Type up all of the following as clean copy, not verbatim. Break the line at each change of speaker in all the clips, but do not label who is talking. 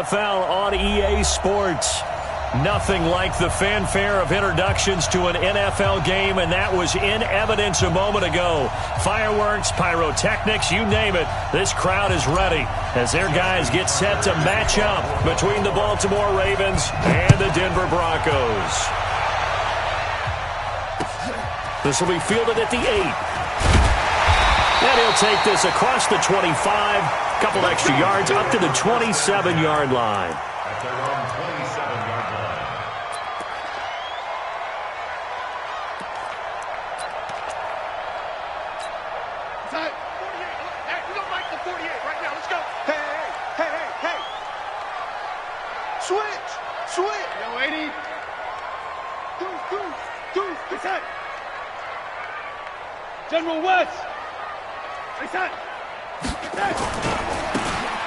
NFL on EA Sports. Nothing like the fanfare of introductions to an NFL game, and that was in evidence a moment ago. Fireworks, pyrotechnics, you name it. This crowd is ready as their guys get set to match up between the Baltimore Ravens and the Denver Broncos. This will be fielded at the 8. And he'll take this across the 25, a couple extra yards up to the 27-yard line.
At their own 27-yard line.
Hey, we don't like the 48 right now. Let's go. Hey. Switch. Yo, 80. Deuce. Reset. General West. Reset.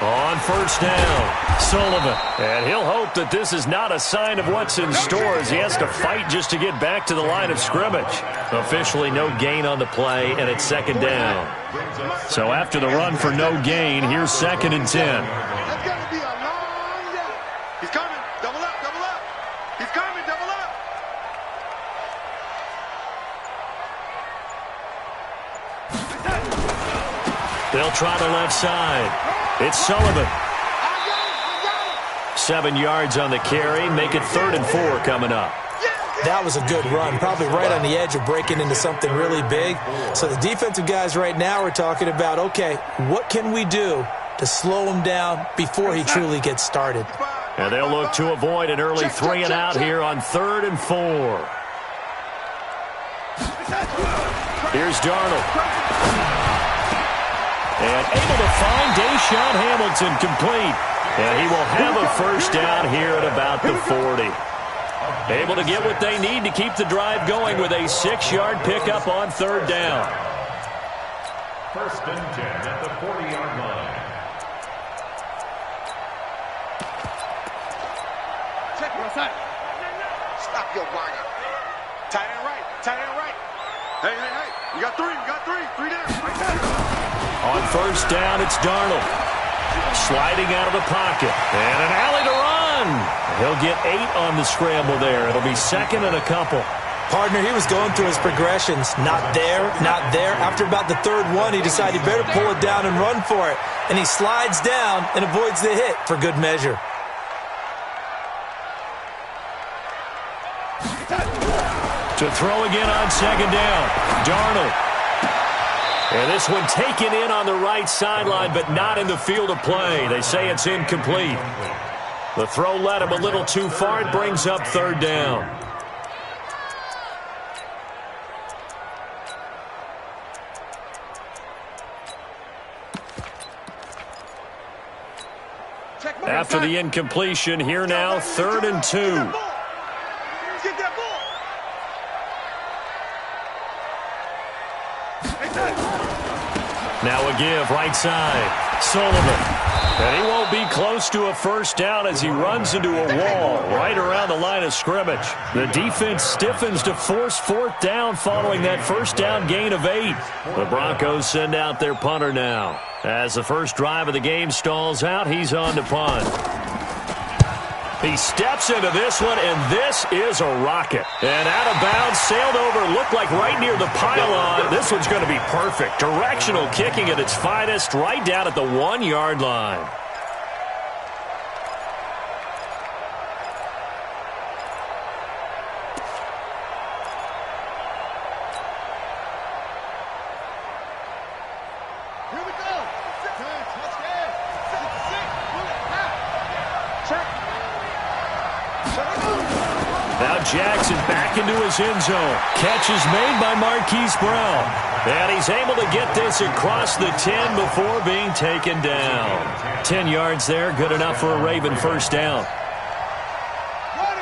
On first down, Sullivan. And he'll hope that this is not a sign of what's in store as he has to fight just to get back to the line of scrimmage. Officially no gain on the play, and it's second down. So after the run for no gain, here's 2nd and 10.
That's got to be a long day. He's coming. Double up. He's coming. Double up.
They'll try the left side. It's Sullivan. 7 yards on the carry. Make it 3rd and 4 coming up.
That was a good run, probably right on the edge of breaking into something really big. So the defensive guys right now are talking about, okay, what can we do to slow him down before he truly gets started?
And they'll look to avoid an early 3 and out here on 3rd and 4. Here's Darnold. And able to find Deshaun Hamilton complete. And he will have a first down here at about the 40. Able to get what they need to keep the drive going with a 6-yard pickup on 3rd down.
1st and 10 at the 40-yard line.
Check your side. Stop your whining. Tight end right. Hey. You got 3. 3 down. Right there.
On first down, it's Darnold. Sliding out of the pocket. And an alley to run. He'll get 8 on the scramble there. It'll be 2nd and a couple.
Partner, he was going through his progressions. Not there. After about the 3rd one, he decided he better pull it down and run for it. And he slides down and avoids the hit for good measure.
To throw again on 2nd down. Darnold. And this one taken in on the right sideline, but not in the field of play. They say it's incomplete. The throw led him a little too far. It brings up 3rd down. After the incompletion, here now, 3rd and 2. Now a give, right side. Sullivan. And he won't be close to a first down as he runs into a wall right around the line of scrimmage. The defense stiffens to force 4th down following that first down gain of 8. The Broncos send out their punter now. As the first drive of the game stalls out, he's on to punt. He steps into this one, and this is a rocket. And out of bounds, sailed over, looked like right near the pylon. This one's going to be perfect. Directional kicking at its finest, right down at the 1-yard line. Jackson back into his end zone. Catch is made by Marquise Brown. And he's able to get this across the 10 before being taken down. 10 yards there, good enough for a Raven first down.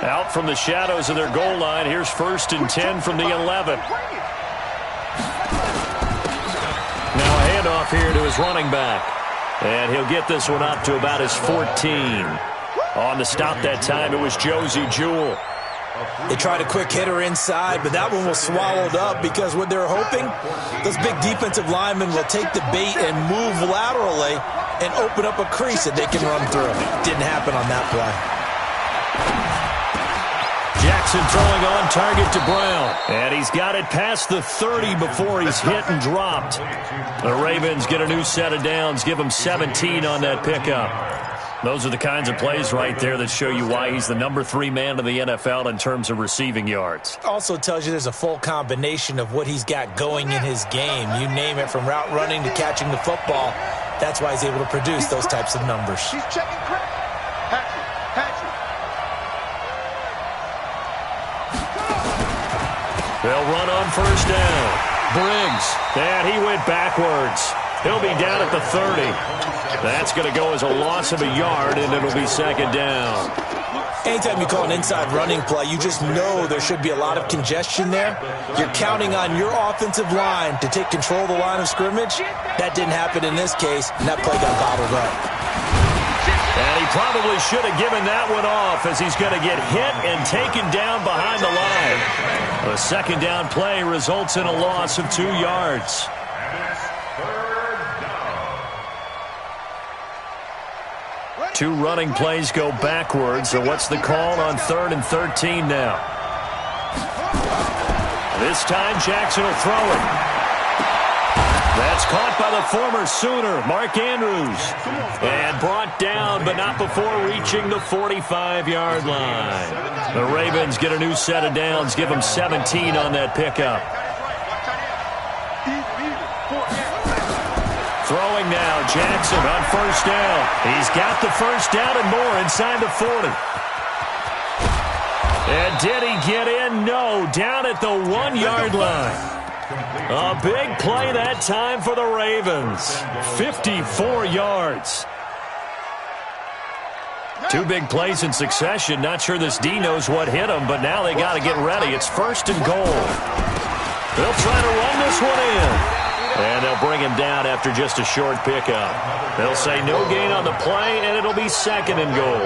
Out from the shadows of their goal line, here's 1st and 10 from the 11. Now a handoff here to his running back. And he'll get this one up to about his 14. On the stop that time, it was Josie Jewell.
They tried a quick hitter inside, but that one was swallowed up because what they're hoping, those big defensive linemen will take the bait and move laterally and open up a crease that they can run through. Didn't happen on that play.
Jackson throwing on target to Brown. And he's got it past the 30 before he's hit and dropped. The Ravens get a new set of downs, give him 17 on that pickup. Those are the kinds of plays right there that show you why he's the number 3 man in the NFL in terms of receiving yards.
Also tells you there's a full combination of what he's got going in his game. You name it, from route running to catching the football. That's why he's able to produce those types of numbers.
He's checking credit. Patrick.
They'll run on first down. Briggs. And he went backwards. He'll be down at the 30. That's going to go as a loss of a yard, and it'll be second down.
Anytime you call an inside running play, you just know there should be a lot of congestion there. You're counting on your offensive line to take control of the line of scrimmage. That didn't happen in this case, and that play got bottled up.
And he probably should have given that one off, as he's going to get hit and taken down behind the line. The second down play results in a loss of 2 yards. Two running plays go backwards, so what's the call on 3rd and 13 now? This time Jackson will throw it. That's caught by the former Sooner, Mark Andrews. And brought down, but not before reaching the 45-yard line. The Ravens get a new set of downs, give them 17 on that pickup. Throwing now, Jackson on first down. He's got the first down and more inside the 40. And did he get in? No, down at the 1-yard line. A big play that time for the Ravens. 54 yards. 2 big plays in succession. Not sure this D knows what hit him, but now they got to get ready. It's 1st and goal. They'll try to run this one in. And they'll bring him down after just a short pickup. They'll say no gain on the play, and it'll be 2nd and goal.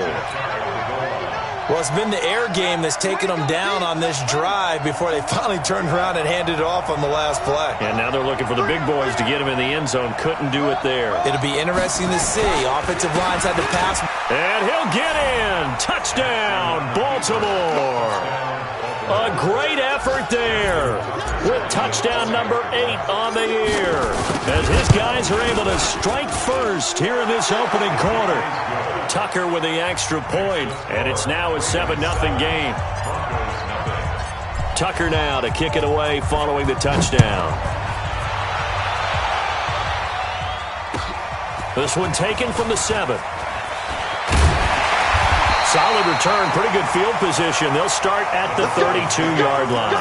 Well, it's been the air game that's taken them down on this drive before they finally turned around and handed it off on the last play.
And now they're looking for the big boys to get him in the end zone. Couldn't do it there.
It'll be interesting to see. Offensive lines had to pass.
And he'll get in. Touchdown, Baltimore. A great effort there with touchdown number 8 on the year, as his guys are able to strike first here in this opening quarter. Tucker with the extra point, and it's now a 7-0 game. Tucker now to kick it away following the touchdown. This one taken from the 7. Solid return, pretty good field position. They'll start at the 32-yard line.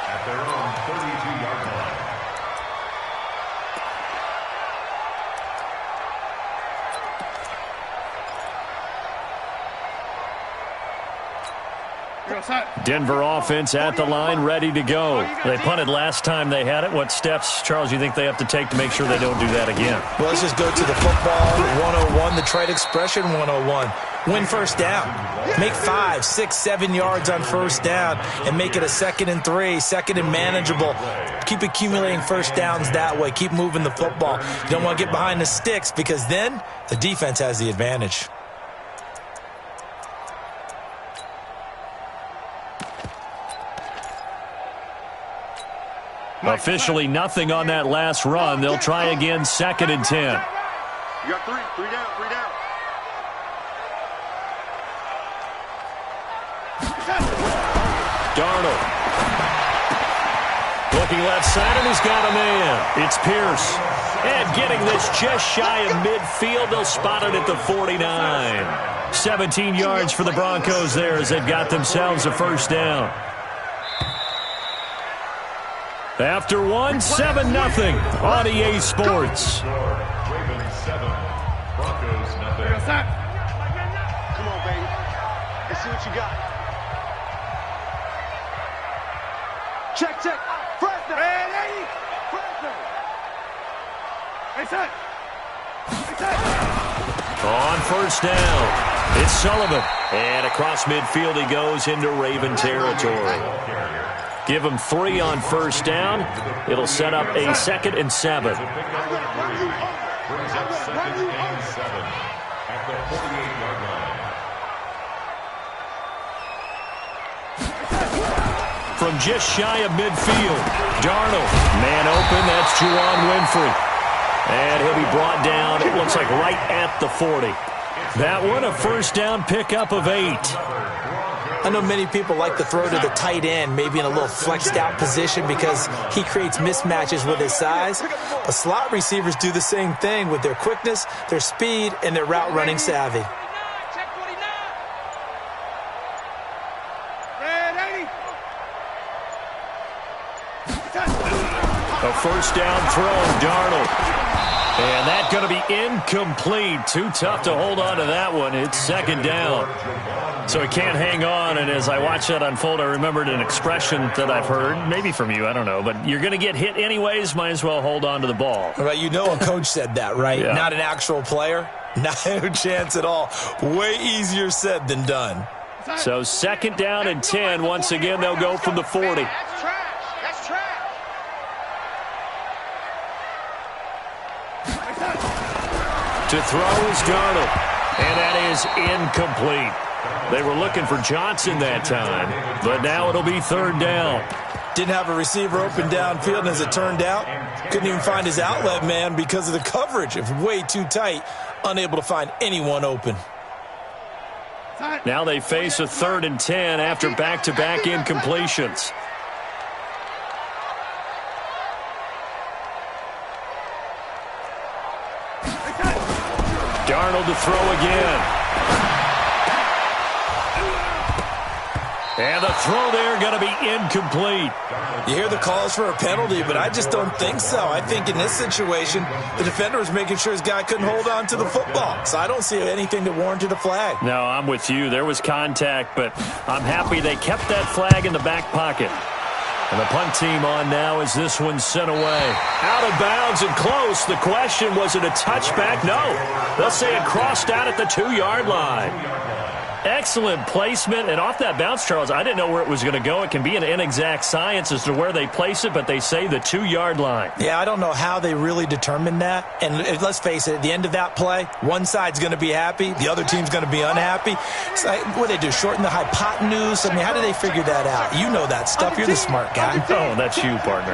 At their own 32-yard line.
Denver offense at the line, ready to go. They punted last time they had it. What steps, Charles, you think they have to take to make sure they don't do that again?
Well, let's just go to the football 101, the trade expression 101. Win first down. Make 5, 6, 7 yards on first down and make it a 2nd and 3, 2nd and manageable. Keep accumulating first downs that way. Keep moving the football. You don't want to get behind the sticks, because then the defense has the advantage.
Officially nothing on that last run. They'll try again, 2nd and 10.
You got 3 down, 3 down.
Darnold. Looking left side, and he's got a man. It's Pierce. And getting this just shy of midfield. They'll spot it at the 49. 17 yards for the Broncos there as they've got themselves a first down. After 1, 7-0 on EA Sports.
Ravens 7, Broncos nothing.
Come on, baby. Let's see what you got. Check. Fresno. Ready. Fresno. Hey, set.
On first down, it's Sullivan. And across midfield he goes into Raven territory. Give him 3 on first down. It'll set up a 2nd and 7.
brings up 2nd and 7 at the 48-yard line.
From just shy of midfield, Darnold, man open, that's Juwan Winfrey. And he'll be brought down, it looks like right at the 40. That one, a first down pickup of 8.
I know many people like to throw to the tight end, maybe in a little flexed out position because he creates mismatches with his size. But slot receivers do the same thing with their quickness, their speed, and their route running savvy.
A first down throw, Darnold. And that's going to be incomplete. Too tough to hold on to that one. It's 2nd down. So he can't hang on. And as I watch that unfold, I remembered an expression that I've heard, maybe from you, I don't know. But you're going to get hit anyways, might as well hold on to the ball.
Right, you know a coach said that, right?
Yeah.
Not an actual player. No chance at all. Way easier said than done.
So 2nd down and 10. Once again, they'll go from the 40. To throw is Darnold, and that is incomplete. They were looking for Johnson that time, but now it'll be 3rd down.
Didn't have a receiver open downfield, and as it turned out, couldn't even find his outlet man because of the coverage. It was way too tight, unable to find anyone open.
Now they face a 3rd and 10 after back-to-back incompletions. Darnold to throw again. And the throw there going to be incomplete.
You hear the calls for a penalty, but I just don't think so. I think in this situation, the defender was making sure his guy couldn't hold on to the football. So I don't see anything that warranted a flag.
No, I'm with you. There was contact, but I'm happy they kept that flag in the back pocket. And the punt team on now as this one's sent away. Out of bounds and close. The question, was it a touchback? No. They'll say it crossed out at the 2-yard line. Excellent placement. And off that bounce, Charles, I didn't know where it was going to go. It can be an inexact science as to where they place it, but they say the 2-yard line.
Yeah, I don't know how they really determined that. And let's face it, at the end of that play, one side's going to be happy, the other team's going to be unhappy. It's like, what do they do, shorten the hypotenuse? I mean, how do they figure that out? You know that stuff. You're the smart guy.
Oh, that's you, partner.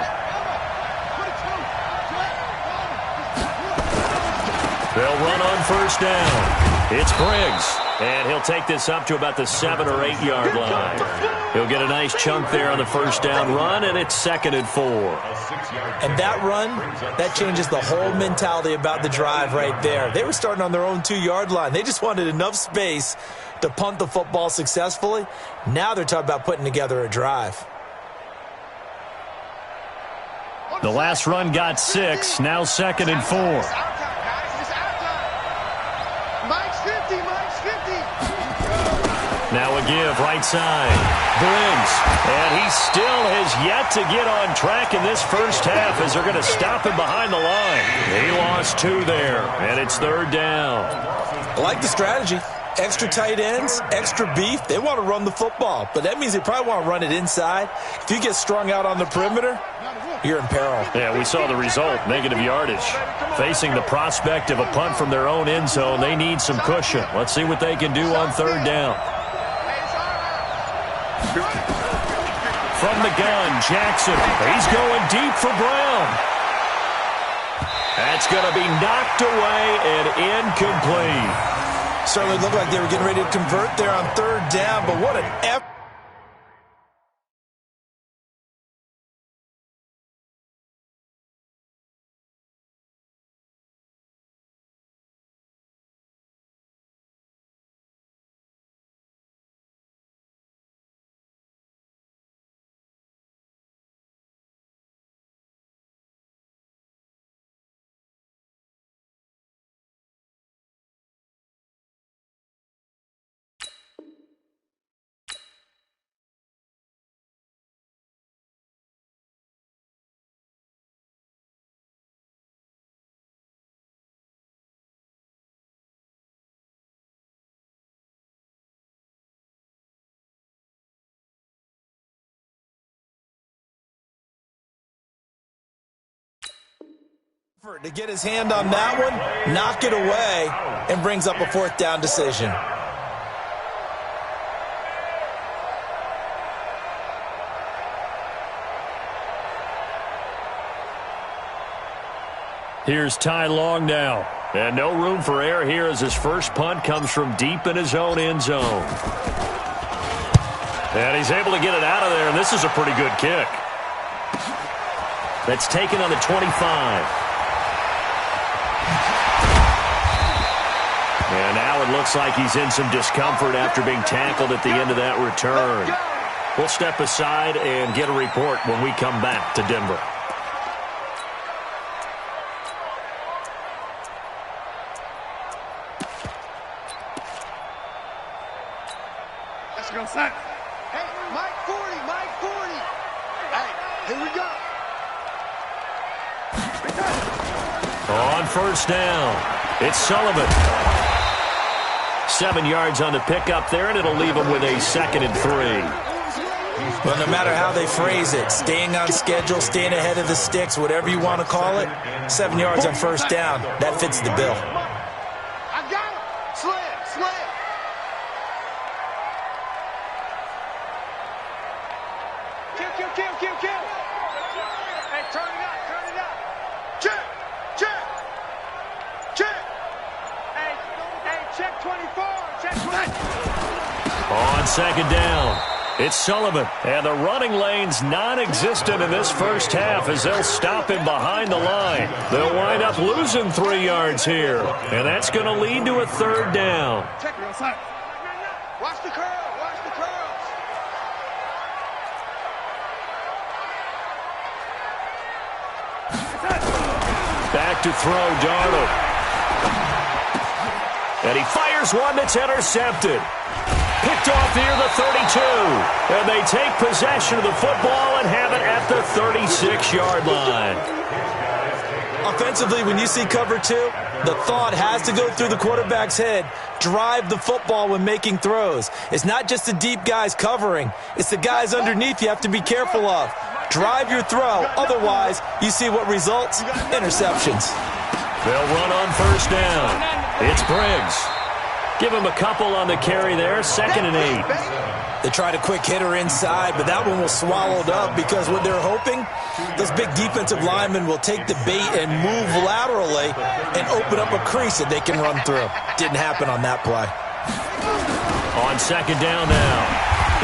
They'll run on first down. It's Briggs. And he'll take this up to about the 7 or 8 yard line. He'll get a nice chunk there on the first down run, and it's 2nd and 4.
And that run, that changes the whole mentality about the drive right there. They were starting on their own 2-yard line. They just wanted enough space to punt the football successfully. Now they're talking about putting together a drive.
The last run got 6, now 2nd and 4. Now a give, right side. Briggs. And he still has yet to get on track in this first half as they're going to stop him behind the line. He lost 2 there, and it's 3rd down.
I like the strategy. Extra tight ends, extra beef. They want to run the football, but that means they probably want to run it inside. If you get strung out on the perimeter, you're in peril.
Yeah, we saw the result, negative yardage. Facing the prospect of a punt from their own end zone, they need some cushion. Let's see what they can do on 3rd down. From the gun, Jackson. He's going deep for Brown. That's going to be knocked away and incomplete.
Certainly looked like they were getting ready to convert there on 3rd down, but what an effort. To get his hand on that one, knock it away, and brings up a fourth down decision.
Here's Ty Long now. And no room for error here as his first punt comes from deep in his own end zone. And he's able to get it out of there, and this is a pretty good kick. That's taken on the 25. And now it looks like he's in some discomfort after being tackled at the end of that return. We'll step aside and get a report when we come back to Denver.
Let's go, son. Hey, Mike 40, Mike 40. Hey, here we go.
On first down, it's Sullivan. 7 yards on the pickup there, and it'll leave him with a 2nd and 3.
Well, no matter how they phrase it, staying on schedule, staying ahead of the sticks, whatever you want to call it, 7 yards on first down, that fits the bill.
I got him. Slam. Kill. Hey, turn it up. Check. Hey, check 24. Check 20.
On 2nd down, it's Sullivan. And the running lane's non-existent in this first half as they'll stop him behind the line. They'll wind up losing 3 yards here. And that's going to lead to a 3rd down.
Check it outside. Watch the curl.
Back to throw, Darnold. And he fires one that's intercepted. Picked off near the 32. And they take possession of the football and have it at the 36-yard line.
Offensively, when you see cover 2, the thought has to go through the quarterback's head. Drive the football when making throws. It's not just the deep guys covering. It's the guys underneath you have to be careful of. Drive your throw. Otherwise, you see what results? Interceptions.
They'll run on first down. It's Briggs. Give him a couple on the carry there. 2nd and 8.
They tried a quick hitter inside, but that one was swallowed up because what they're hoping, those big defensive linemen will take the bait and move laterally and open up a crease that they can run through. Didn't happen on that play.
On 2nd down now,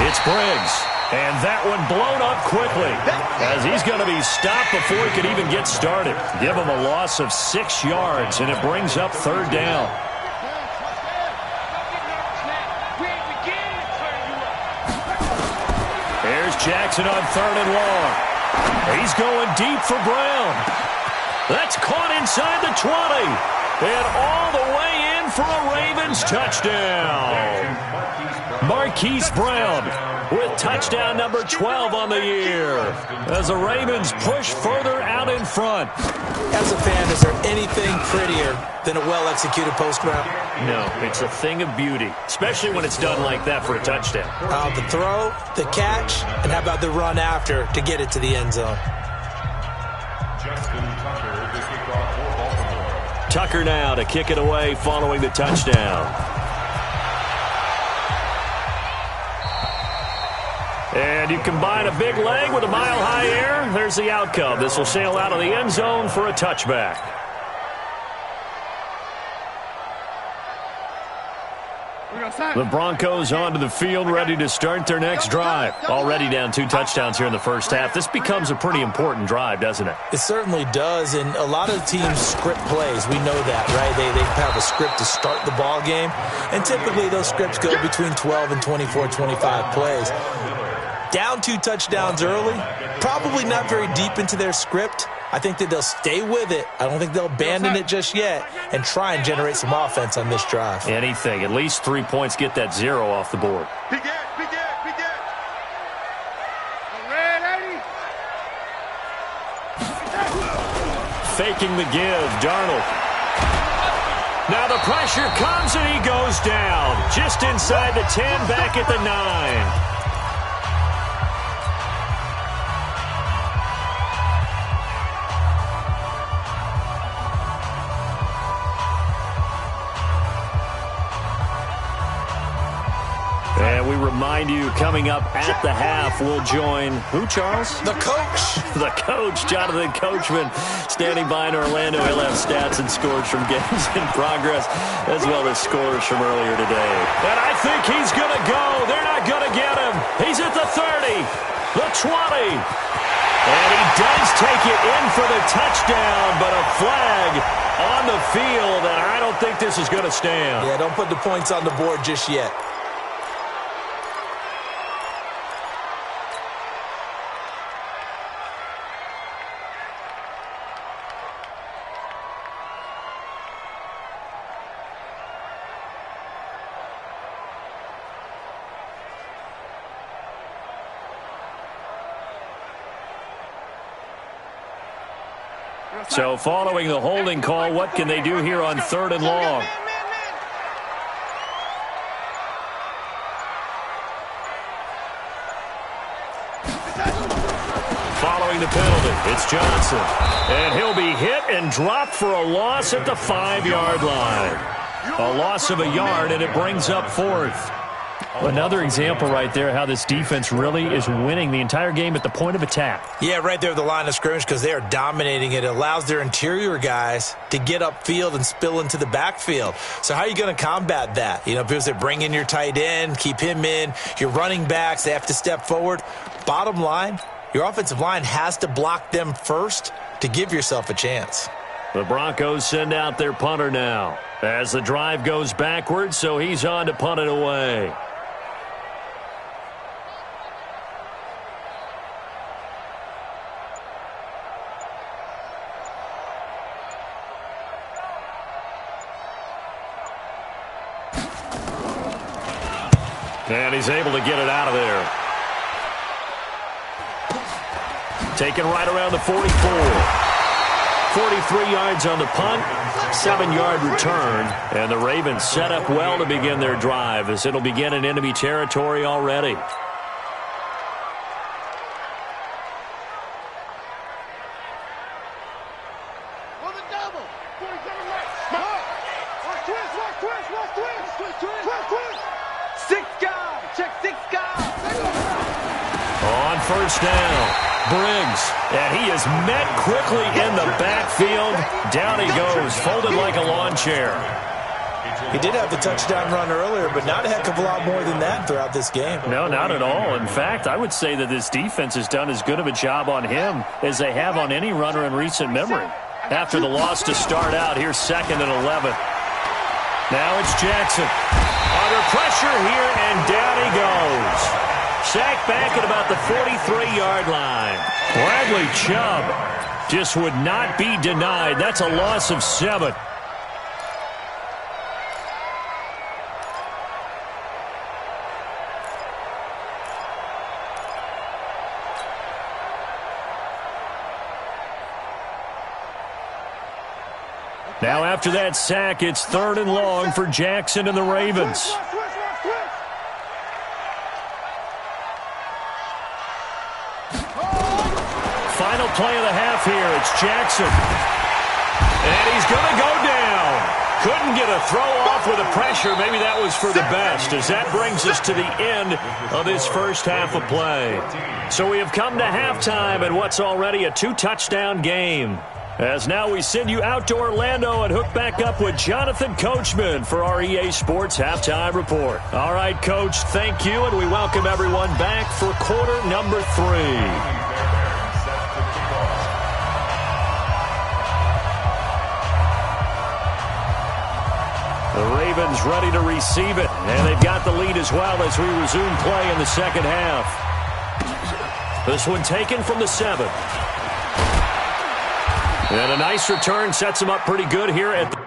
it's Briggs. And that one blown up quickly as he's going to be stopped before he could even get started. Give him a loss of 6 yards, and it brings up 3rd down. Here's Jackson on 3rd and long. He's going deep for Brown. That's caught inside the 20. And all the way in for a Ravens touchdown. Marquise Brown with touchdown number 12 on the year as the Ravens push further out in front.
As a fan, is there anything prettier than a well-executed post route?
No, it's a thing of beauty, especially when it's done like that for a touchdown.
The throw, the catch, and how about the run after to get it to the end zone?
Tucker now to kick it away following the touchdown. And you combine a big leg with a mile-high air, there's the outcome. This will sail out of the end zone for a touchback. The Broncos onto the field, ready to start their next drive. Already down 2 touchdowns here in the first half. This becomes a pretty important drive, doesn't it?
It certainly does, and a lot of teams script plays. We know that, right? They have a script to start the ball game, and typically those scripts go between 12 and 24, 25 plays. Down 2 touchdowns early, probably not very deep into their script. I think that they'll stay with it. I don't think they'll abandon it just yet and try and generate some offense on this drive.
Anything. At least 3 points, get that 0 off the board.
Big Ed.
Faking the give, Darnold. Now the pressure comes and he goes down. Just inside the 10, back at the 9. And we remind you, coming up at the half, we'll join who, Charles?
The coach.
The coach, Jonathan Coachman, standing by in Orlando. He'll have stats and scores from games in progress, as well as scores from earlier today. And I think he's going to go. They're not going to get him. He's at the 30, the 20. And he does take it in for the touchdown, but a flag on the field, and I don't think this is going to stand.
Yeah, don't put the points on the board just yet.
So following the holding call, what can they do here on 3rd and long? Following the penalty, it's Johnson. And he'll be hit and dropped for a loss at the 5-yard line. A loss of a yard, and it brings up 4th. Another example right there how this defense really is winning the entire game at the point of attack.
Yeah, right there at the line of scrimmage because they are dominating it. It allows their interior guys to get upfield and spill into the backfield. So how are you going to combat that? You know, because they bring in your tight end, keep him in. Your running backs, they have to step forward. Bottom line, your offensive line has to block them first to give yourself a chance.
The Broncos send out their punter now as the drive goes backwards, so he's on to punt it away. And he's able to get it out of there. Taken right around the 44. 43 yards on the punt, 7-yard return. And the Ravens set up well to begin their drive as it'll begin in enemy territory already. On first down, Briggs, and he is met quickly in the backfield. Down he goes, folded like a lawn chair.
He did have the touchdown run earlier, but not a heck of a lot more than that throughout this game.
No, not at all. In fact, I would say that this defense has done as good of a job on him as they have on any runner in recent memory. After the loss to start out, here's 2nd and 11. Now it's Jackson. Under pressure here, and down he goes. Sacked back at about the 43-yard line. Bradley Chubb just would not be denied. That's a loss of 7. Now after that sack, it's 3rd and long for Jackson and the Ravens. Final play of the half here. It's Jackson. And he's going to go down. Couldn't get a throw off with the pressure. Maybe that was for the best, as that brings us to the end of this first half of play. So we have come to halftime in what's already a 2-touchdown game. As now we send you out to Orlando and hook back up with Jonathan Coachman for our EA Sports Halftime Report. All right, Coach, thank you, and we welcome everyone back for quarter number 3. The Ravens ready to receive it, and they've got the lead as well as we resume play in the second half. This one taken from the 7. And a nice return sets him up pretty good here at the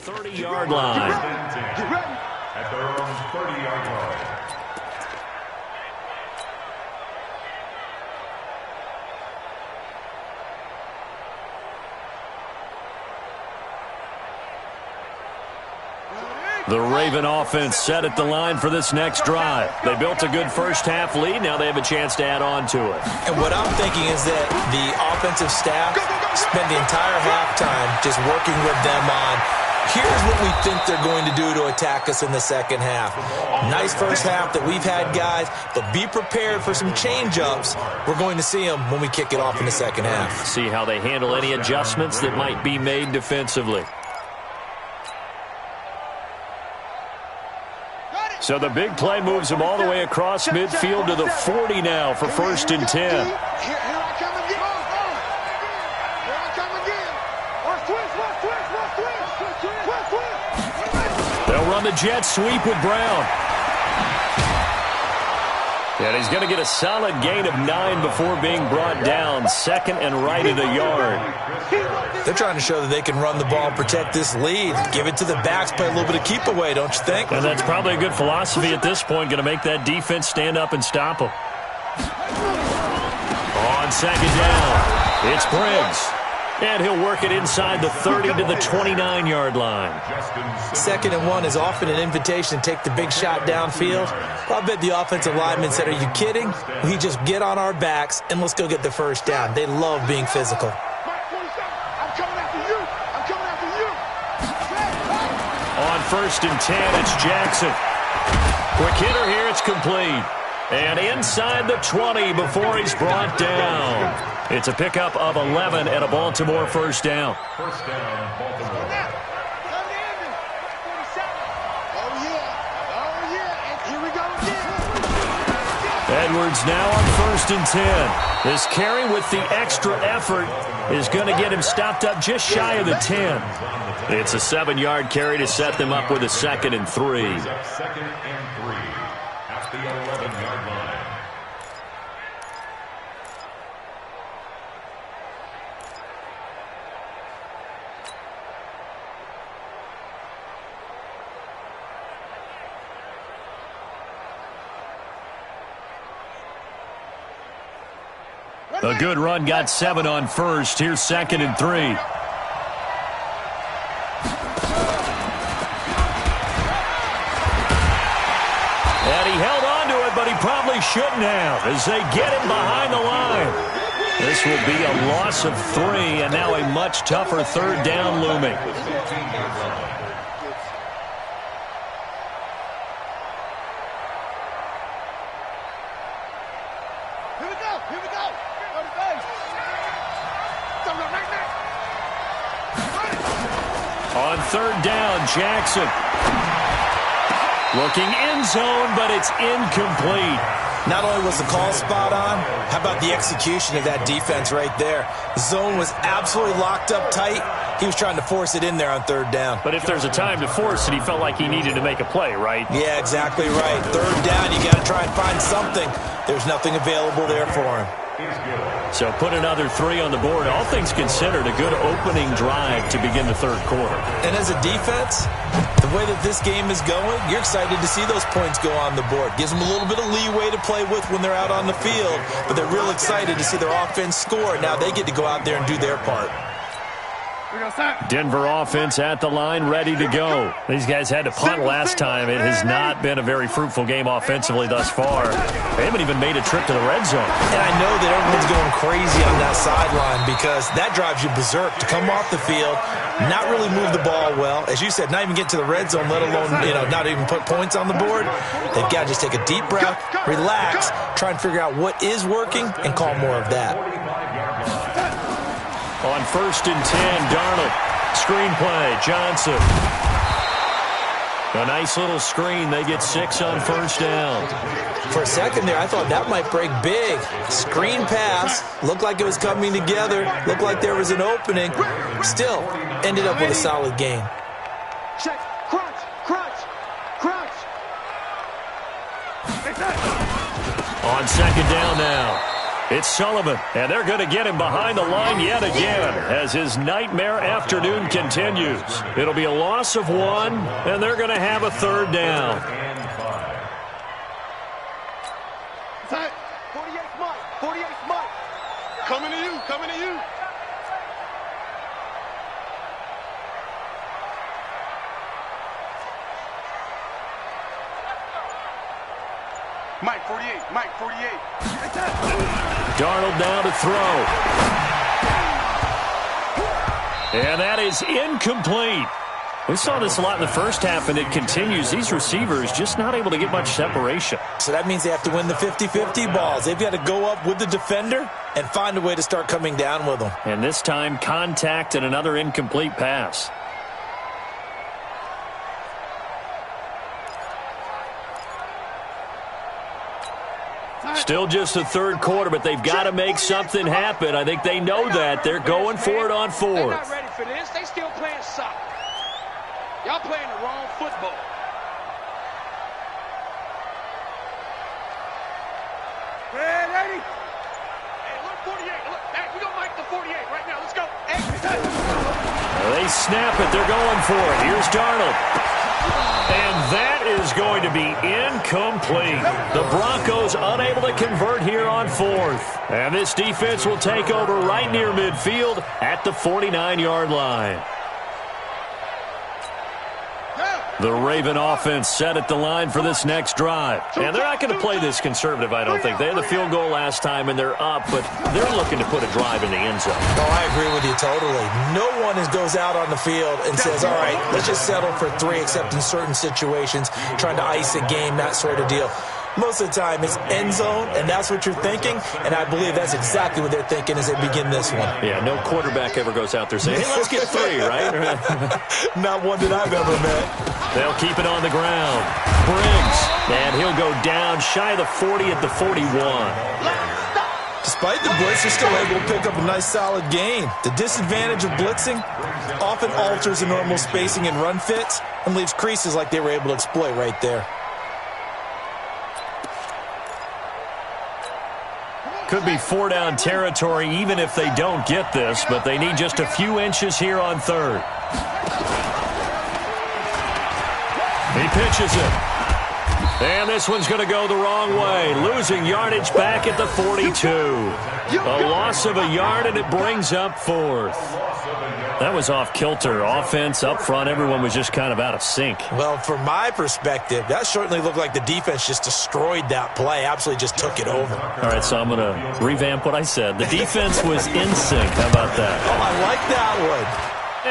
30-yard line.
Get ready. At their own 30-yard line.
The Raven offense set at the line for this next drive. They built a good first-half lead. Now they have a chance to add on to it.
And what I'm thinking is that the offensive staff spend the entire halftime just working with them on, here's what we think they're going to do to attack us in the second half. Nice first half that we've had, guys, but be prepared for some change-ups. We're going to see them when we kick it off in the second half.
See how they handle any adjustments that might be made defensively. So the big play moves them all the way across midfield to the 40 now for 1st and 10.
Here I come again. Here I come again. Twist.
They'll run the jet sweep with Brown. And he's going to get a solid gain of 9 before being brought down. 2nd and right at a yard.
They're trying to show that they can run the ball, protect this lead, give it to the backs, play a little bit of keep away, don't you think?
And that's probably a good philosophy at this point, going to make that defense stand up and stop them. On 2nd down, it's Briggs. And he'll work it inside the 30 to the 29-yard line.
2nd and 1 is often an invitation to take the big shot downfield. Well, I bet the offensive lineman said, are you kidding? We just get on our backs and let's go get the first down. They love being physical.
I'm coming after you.
On 1st and 10, it's Jackson. Quick hitter here, it's complete. And inside the 20 before he's brought down. It's a pickup of 11 and a Baltimore first down.
First down, Baltimore.
And here we go again.
Edwards now on 1st and 10. This carry with the extra effort is going to get him stopped up just shy of the 10. It's a 7-yard carry to set them up with a 2nd and 3.
2nd and 3 at the 11-yard line.
A good run got 7 on 1st. Here's 2nd and 3. And he held on to it, but he probably shouldn't have as they get him behind the line. This will be a loss of 3, and now a much tougher 3rd down looming.
Here we go. Go to base.
On 3rd down, Jackson. Looking end zone, but it's incomplete.
Not only was the call spot on, how about the execution of that defense right there? The zone was absolutely locked up tight. He was trying to force it in there on 3rd down.
But if there's a time to force it, he felt like he needed to make a play, right?
Yeah, exactly right. 3rd down, you got to try and find something. There's nothing available there for him.
So put another 3 on the board. All things considered, a good opening drive to begin the 3rd quarter.
And as a defense, the way that this game is going, you're excited to see those points go on the board. Gives them a little bit of leeway to play with when they're out on the field, but they're real excited to see their offense score. Now they get to go out there and do their part.
Denver offense at the line, ready to go. These guys had to punt last time. It has not been a very fruitful game offensively thus far. They haven't even made a trip to the red zone.
And I know that everyone's going crazy on that sideline because that drives you berserk to come off the field, not really move the ball well. As you said, not even get to the red zone, let alone, not even put points on the board. They've got to just take a deep breath, relax, try and figure out what is working, and call more of that.
On 1st and 10, Darnold. Screenplay, Johnson. A nice little screen. They get 6 on 1st down.
For a second there, I thought that might break big. Screen pass. Looked like it was coming together. Looked like there was an opening. Still, ended up with a solid game.
Check. Crunch.
On 2nd down now, It's Sullivan, and they're going to get him behind the line yet again as his nightmare afternoon continues. It'll be a loss of 1, and they're going to have a 3rd down.
48 Mike. 48 Mike. Coming to you. Coming to you. Mike 48. Mike 48.
Darnold now to throw. And that is incomplete. We saw this a lot in the first half, and it continues. These receivers just not able to get much separation.
So that means they have to win the 50-50 balls. They've got to go up with the defender and find a way to start coming down with them.
And this time, contact and another incomplete pass. Still just the 3rd quarter, but they've got to make something happen. I think they know that. They're going for it on 4th.
They're not ready for this. They still playing soccer. Y'all playing the wrong football. Hey, lady. Hey, look, 48. Look, hey, we're going to make the 48 right now. Let's go. Hey,
they snap it. They're going for it. Here's Darnold. And that is going to be incomplete. The Broncos unable to convert here on 4th. And this defense will take over right near midfield at the 49-yard line. The Raven offense set at the line for this next drive. And they're not going to play this conservative, I don't think. They had the field goal last time, and they're up, but they're looking to put a drive in the end zone.
Oh, I agree with you totally. No one goes out on the field and says, all right, let's just settle for 3, except in certain situations, trying to ice a game, that sort of deal. Most of the time, it's end zone, and that's what you're thinking, and I believe that's exactly what they're thinking as they begin this one.
Yeah, no quarterback ever goes out there saying, hey, let's get 3, right?
Not one that I've ever met.
They'll keep it on the ground. Briggs, and he'll go down shy of the 40 at the 41.
Despite the blitz, they're still able to pick up a nice, solid gain. The disadvantage of blitzing often alters the normal spacing and run fits and leaves creases like they were able to exploit right there.
Could be 4-down territory even if they don't get this, but they need just a few inches here on 3rd. He pitches it. And this one's going to go the wrong way. Losing yardage back at the 42. A loss of a yard, and it brings up 4th. That was off kilter. Offense up front, everyone was just kind of out of sync.
Well, from my perspective, that certainly looked like the defense just destroyed that play, absolutely just took it over.
All right, so I'm going to revamp what I said. The defense was in sync. How about that?
Oh, I like that one.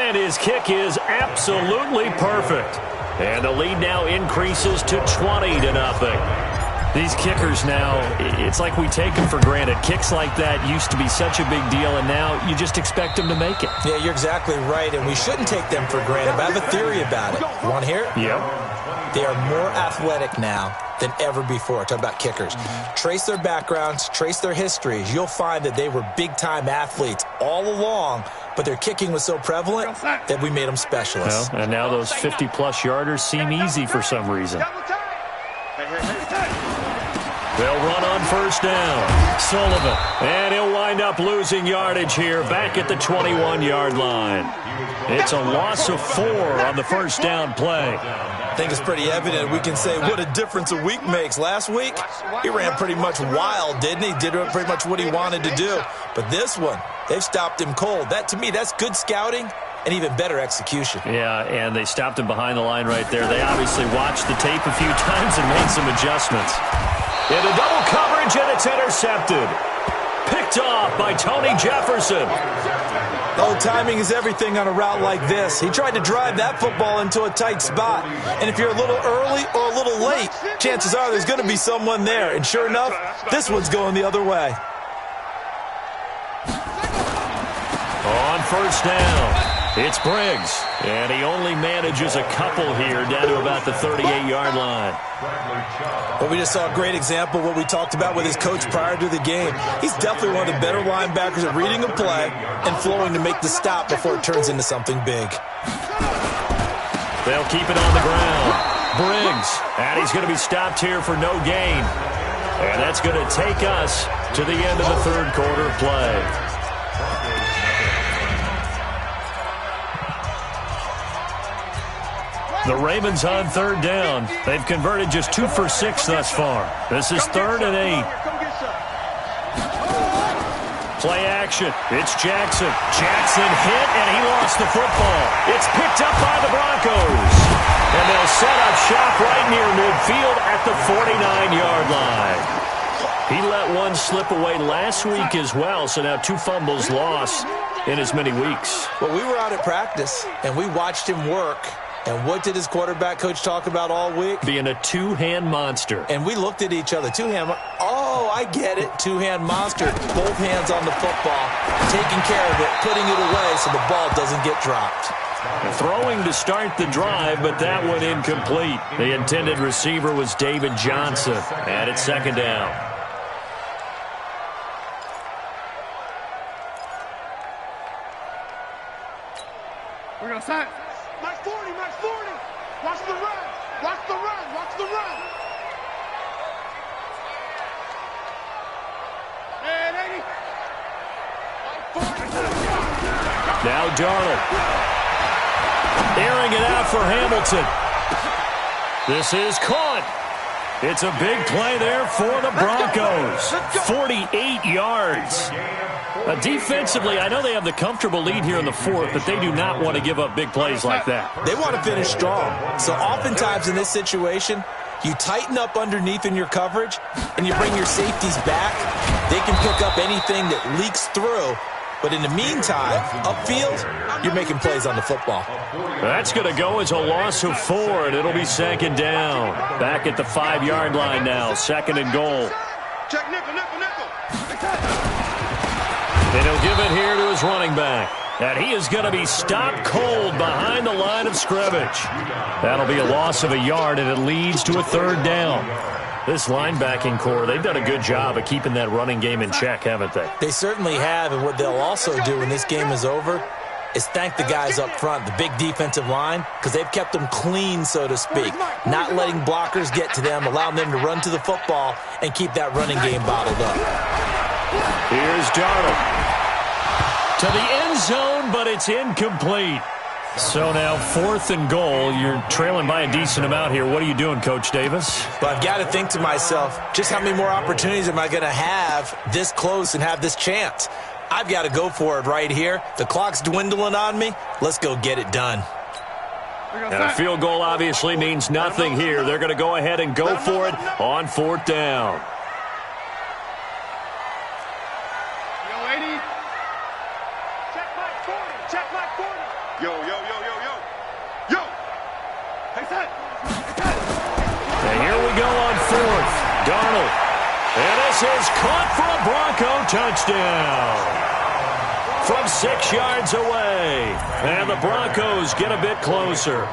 And his kick is absolutely perfect. And the lead now increases to 20-0. These kickers now, it's like we take them for granted. Kicks like that used to be such a big deal, and now you just expect them to make it.
Yeah, you're exactly right, and we shouldn't take them for granted. But I have a theory about it. You want to hear it?
Yep.
They are more athletic now than ever before. Talk about kickers. Trace their backgrounds, trace their histories. You'll find that they were big-time athletes all along, but their kicking was so prevalent that we made them specialists.
Well, and now those 50-plus yarders seem easy for some reason. They'll run on 1st down. Sullivan, and he'll wind up losing yardage here back at the 21-yard line. It's a loss of 4 on the 1st down play.
I think it's pretty evident. We can say what a difference a week makes. Last week, he ran pretty much wild, didn't he? Did pretty much what he wanted to do. But this one, they've stopped him cold. That, to me, that's good scouting and even better execution.
Yeah, and they stopped him behind the line right there. They obviously watched the tape a few times and made some adjustments. Into double coverage, and it's intercepted. Picked off by Tony Jefferson.
Oh, timing is everything on a route like this. He tried to drive that football into a tight spot. And if you're a little early or a little late, chances are there's going to be someone there. And sure enough, this one's going the other way.
On 1st down, it's Briggs. And he only manages a couple here down to about the 38-yard line.
Well, we just saw a great example of what we talked about with his coach prior to the game. He's definitely one of the better linebackers at reading a play and flowing to make the stop before it turns into something big.
They'll keep it on the ground. Briggs, and he's going to be stopped here for no gain. And that's going to take us to the end of the third quarter play. The Ravens on third down. They've converted just 2 for 6 thus far. This is 3rd and 8. Play action. It's Jackson. Jackson hit, and he lost the football. It's picked up by the Broncos. And they'll set up shop right near midfield at the 49-yard line. He let one slip away last week as well, so now 2 fumbles lost in as many weeks.
Well, we were out at practice, and we watched him work. And what did his quarterback coach talk about all week?
Being a two-hand monster.
And we looked at each other. Oh, I get it. Two-hand monster. Both hands on the football, taking care of it, putting it away so the ball doesn't get dropped.
Throwing to start the drive, but that one incomplete. The intended receiver was David Johnson. And it's 2nd down.
We're going to sign. Mark 40, Mark 40. Watch the run. Watch the run. Watch the run. And 80.
Now Darnold. Airing it out for Hamilton. This is caught. It's a big play there for the Broncos. 48 yards. Defensively, I know they have the comfortable lead here in the 4th, but they do not want to give up big plays like that.
They want to finish strong. So oftentimes in this situation, you tighten up underneath in your coverage, and you bring your safeties back. They can pick up anything that leaks through. But in the meantime, upfield, you're making plays on the football.
That's going to go as a loss of 4, and it'll be 2nd down. Back at the 5-yard line now, 2nd and goal.
Check nickel, nickel, nickel.
And he'll give it here to his running back. And he is going to be stopped cold behind the line of scrimmage. That'll be a loss of a yard, and it leads to a 3rd down. This linebacking core, they've done a good job of keeping that running game in check, haven't they?
They certainly have, and what they'll also do when this game is over is thank the guys up front, the big defensive line, because they've kept them clean, so to speak, not letting blockers get to them, allowing them to run to the football and keep that running game bottled up.
Here's Darnold. To the end zone, but it's incomplete. So now 4th and goal. You're trailing by a decent amount here. What are you doing, Coach Davis?
But I've got to think to myself, just how many more opportunities am I going to have this close and have this chance? I've got to go for it right here. The clock's dwindling on me. Let's go get it done.
And a field goal obviously means nothing here. They're going to go ahead and go for it on 4th down.
Yo, yo, yo, yo, yo. Yo!
Hey, set.
And here we go on 4th. Darnold. And this is caught for a Bronco touchdown. From 6 yards away. And the Broncos get a bit closer.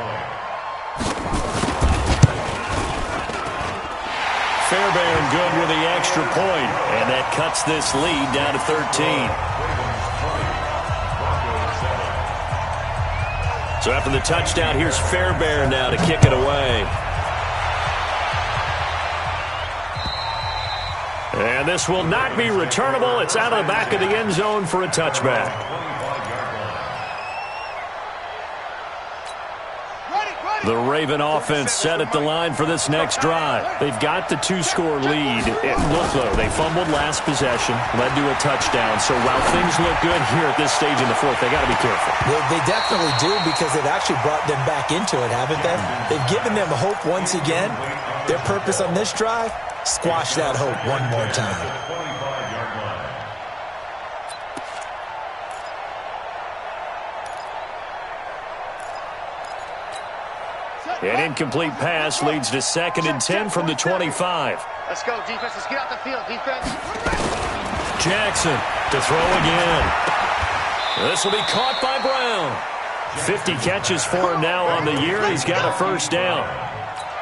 Fairbairn good with the extra point. And that cuts this lead down to 13. So after the touchdown, here's Fairbairn now to kick it away. And this will not be returnable. It's out of the back of the end zone for a touchback. The Raven offense set at the line for this next drive. They've got the 2-score lead. Look, though, they fumbled last possession, led to a touchdown. So while things look good here at this stage in the 4th, they got to be careful.
They definitely do, because they've actually brought them back into it, haven't they? They've given them hope once again. Their purpose on this drive, squash that hope one more time.
An incomplete pass leads to 2nd and 10 from the 25.
Let's go, defense. Let's get out the field, defense.
Jackson to throw again. This will be caught by Brown. 50 catches for him now on the year. He's got a 1st down.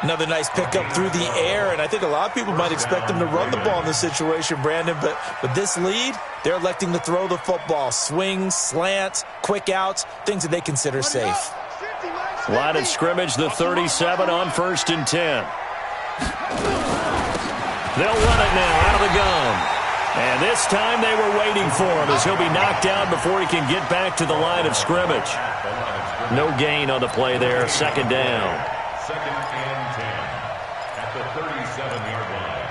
Another nice pickup through the air, and I think a lot of people might expect them to run the ball in this situation, Brandon, but with this lead, they're electing to throw the football. Swings, slants, quick outs, things that they consider safe.
Line of scrimmage, the 37 on 1st and 10. They'll run it now out of the gun. And this time they were waiting for him as he'll be knocked down before he can get back to the line of scrimmage. No gain on the play there. Second down.
Second and 10 at the 37-yard line.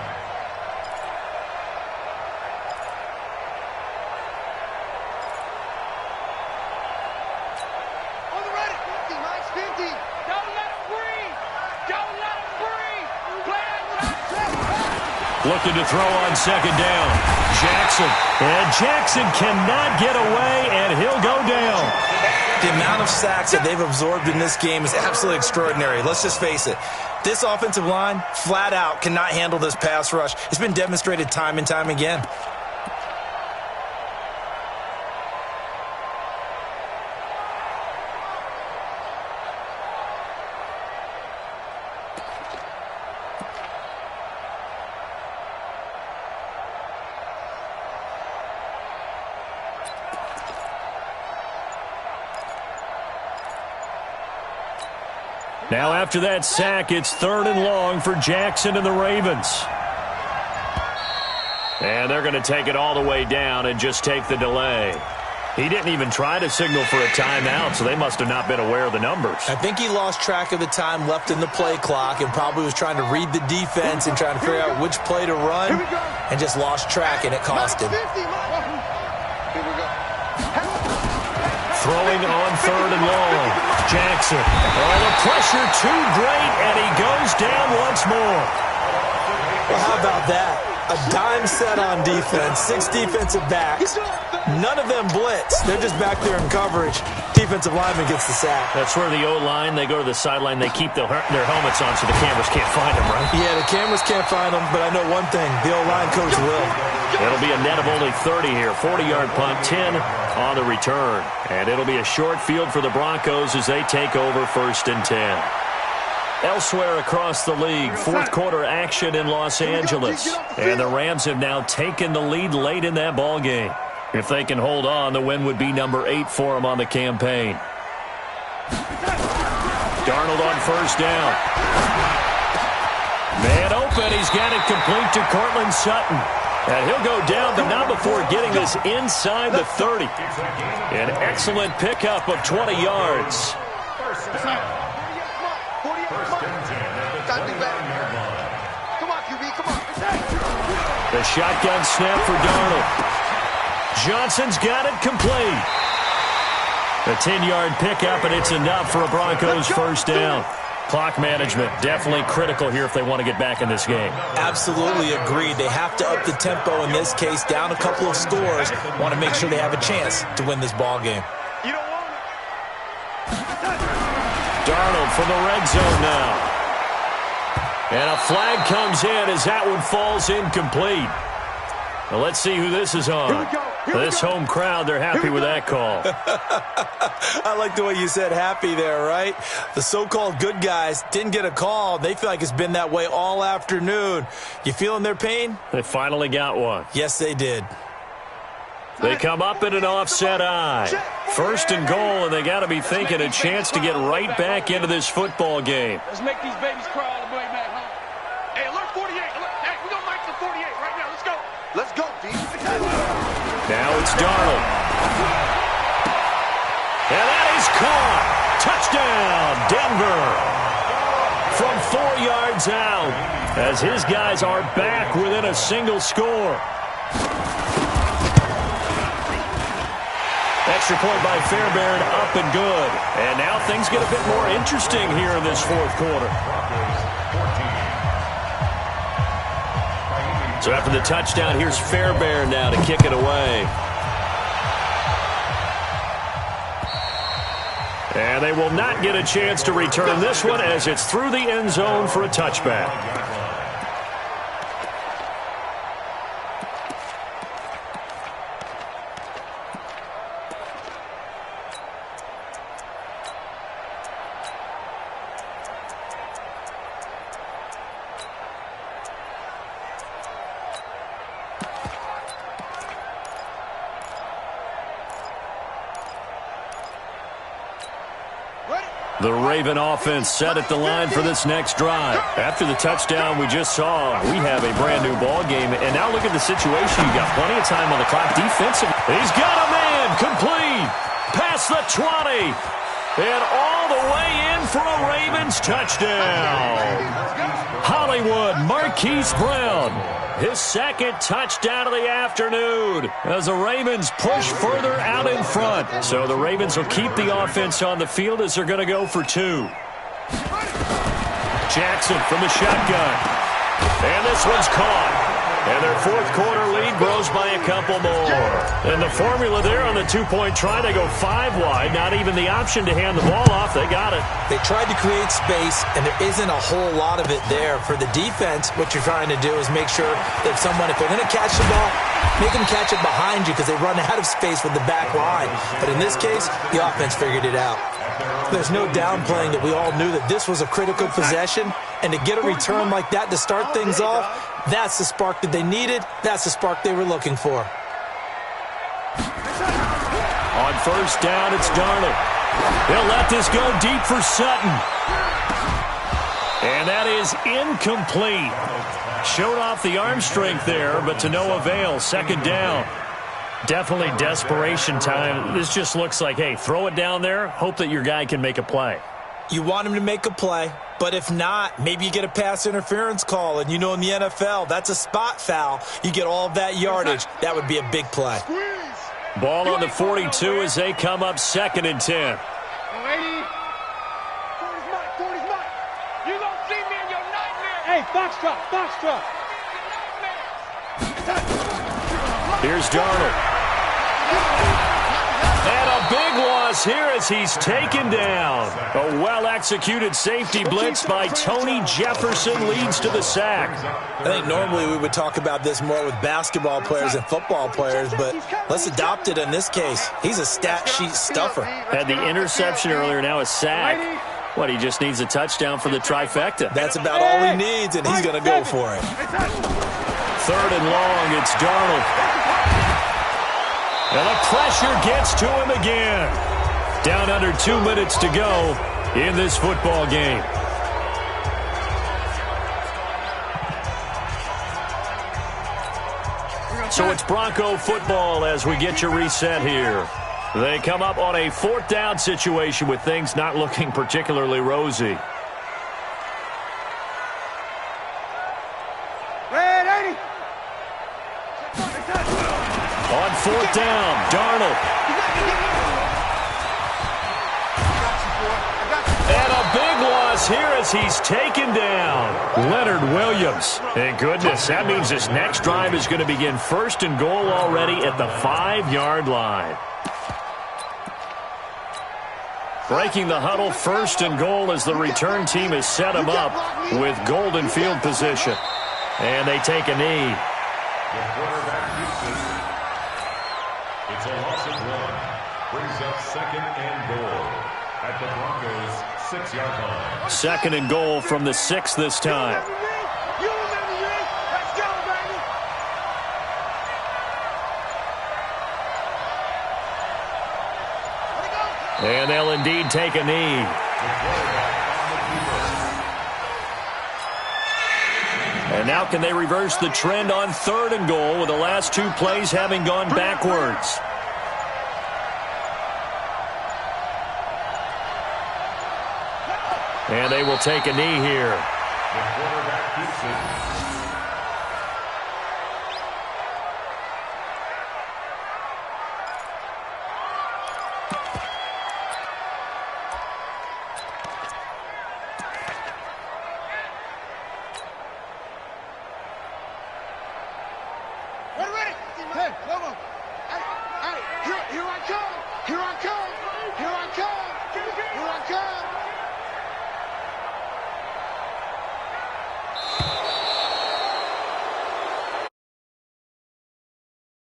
On the ready. 50, Mike's 50. Don't let him breathe. Don't let him breathe.
Looking to throw on second down. Jackson. And Jackson cannot get away, and he'll go down.
The amount of sacks that they've absorbed in this game is absolutely extraordinary. Let's just face it. This offensive line, flat out, cannot handle this pass rush. It's been demonstrated time and time again.
Now after that sack, it's 3rd and long for Jackson and the Ravens. And they're going to take it all the way down and just take the delay. He didn't even try to signal for a timeout, so they must have not been aware of the numbers.
I think he lost track of the time left in the play clock and probably was trying to read the defense and trying to figure out which play to run and just lost track, and it cost him.
Throwing on 3rd and long. Jackson. Oh, the pressure too great, and he goes down once more.
Well, how about that? A dime set on defense, 6 defensive backs. None of them blitz. They're just back there in coverage. Defensive lineman gets the sack.
That's where the O-line, they go to the sideline, they keep their helmets on so the cameras can't find them, right?
Yeah, the cameras can't find them, but I know one thing. The O-line coach will.
It'll be a net of only 30 here. 40-yard punt, 10 on the return. And it'll be a short field for the Broncos as they take over 1st and 10. Elsewhere across the league, fourth quarter action in Los Angeles. And the Rams have now taken the lead late in that ball game. If they can hold on, the win would be number 8 for them on the campaign. Darnold on 1st down. Man open, he's got it complete to Cortland Sutton. And he'll go down, but not before getting this inside the 30. An excellent pickup of 20 yards. The shotgun snap for Darnold. Johnson's got it complete. A 10-yard pickup, and it's enough for a Broncos 1st down. Clock management definitely critical here if they want to get back in this game.
Absolutely agreed. They have to up the tempo in this case, down a couple of scores. Want to make sure they have a chance to win this ball game.
You don't want it.
Darnold from the red zone now. And a flag comes in as that one falls incomplete. Well, let's see who this is on. This home crowd, they're happy with that call.
I like the way you said happy there, right? The so-called good guys didn't get a call. They feel like it's been that way all afternoon. You feeling their pain?
They finally got one.
Yes, they did.
They come up in an offset eye. 1st and goal, and they got to be thinking a chance to get right back into this football game.
Let's make these babies cry all the way back home. Hey, alert 48. Alert. Hey, we're going to mic the 48 right now. Let's go.
Let's go, D.
Now it's Darnold. And that is caught. Touchdown, Denver. From 4 yards out, as his guys are back within a single score. Extra point by Fairbairn, up and good. And now things get a bit more interesting here in this fourth quarter. So after the touchdown, here's Fairbairn now to kick it away. And they will not get a chance to return this one as it's through the end zone for a touchback. The Raven offense set at the line for this next drive. After the touchdown we just saw, we have a brand-new ball game. And now look at the situation. You got plenty of time on the clock defensive. He's got a man complete past the 20. And all the way in for a Ravens touchdown. Hollywood Marquise Brown. His second touchdown of the afternoon as the Ravens push further out in front. So the Ravens will keep the offense on the field as they're going to go for 2. Jackson from the shotgun. And this one's caught. And their fourth quarter lead grows by a couple more. And the formula there on the two-point try, they go 5 wide. Not even the option to hand the ball off. They got it.
They tried to create space, and there isn't a whole lot of it there. For the defense, what you're trying to do is make sure that if they're going to catch the ball, make them catch it behind you because they run out of space with the back line. But in this case, the offense figured it out. There's no downplaying that we all knew that this was a critical possession, and to get a return like that to start things off, that's the spark that they needed. That's the spark they were looking for.
On first down, it's Darnold. He'll let this go deep for Sutton. And that is incomplete. Showed off the arm strength there, but to no avail. Second down. Definitely desperation time. This just looks like, hey, throw it down there, hope that your guy can make a play.
You want him to make a play, but if not, maybe you get a pass interference call, and you know in the NFL, that's a spot foul. You get all of that yardage. That would be a big play.
Ball on the 42 as they come up 2nd and 10.
You gonna see me in your nightmare. Hey, foxtrot.
Here's Darnold. And a big loss here as he's taken down. A well-executed safety blitz by Tony Jefferson leads to the sack.
I think normally we would talk about this more with basketball players and football players, but let's adopt it in this case. He's a stat sheet stuffer.
Had the interception earlier, now a sack. What, he just needs a touchdown for the trifecta.
That's about all he needs, and he's going to go for it.
3rd and long, it's Darnold. And the pressure gets to him again. Down under 2 minutes to go in this football game. So it's Bronco football as we get you reset here. They come up on a 4th down situation with things not looking particularly rosy. On 4th down, Darnold. And a big loss here as he's taken down. Leonard Williams. Thank goodness, that means this next drive is going to begin 1st and goal already at the 5-yard line. Breaking the huddle, 1st and goal as the return team has set him up with golden field position. And they take a knee.
The quarterback keeps it. It's a loss of 1. Brings up 2nd and goal at the Broncos' 6-yard line.
2nd and goal from the 6 this time.
Let's go, baby.
And they'll indeed take a knee. And now can they reverse the trend on 3rd and goal with the last 2 plays having gone backwards? And they will take a knee here.
The quarterback keeps it.